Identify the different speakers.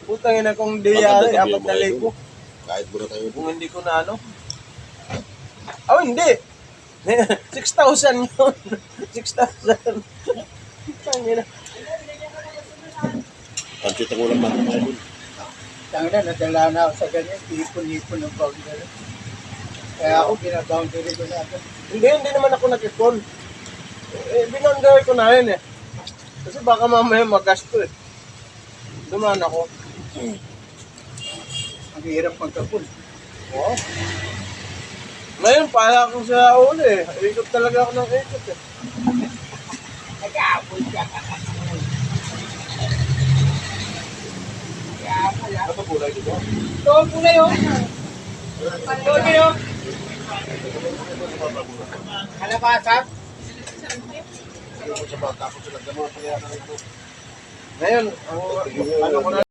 Speaker 1: Putang ina kong diya, 4,000.
Speaker 2: Kahit muna tayo.
Speaker 1: Kung hindi ko na ano. Oh, hindi. 6,000 yun. 6,000. Tangina.
Speaker 2: Pansit ang ulam natin tayo.
Speaker 3: Tangina, nadala na ako sa ganyan. Ipon-ipon ng boundary. Kaya ako binaboundary ko na ako.
Speaker 1: Hindi naman ako nag-ipon. Binondary ko na yun eh. Kasi baka mamaya magasto eh. Dumaan ako.
Speaker 3: Ang hirap magkapon.
Speaker 1: Oo. Ngayon, para ako sa uli eh. Ikot talaga ako ng ikot eh.
Speaker 3: Nag-aapon ka.
Speaker 1: Ano kulay dito?
Speaker 3: Ito ang kulay yun. Ito yun. Kalabasa.
Speaker 2: Sa bata ko sila gamot.
Speaker 1: Ngayon, ano ko na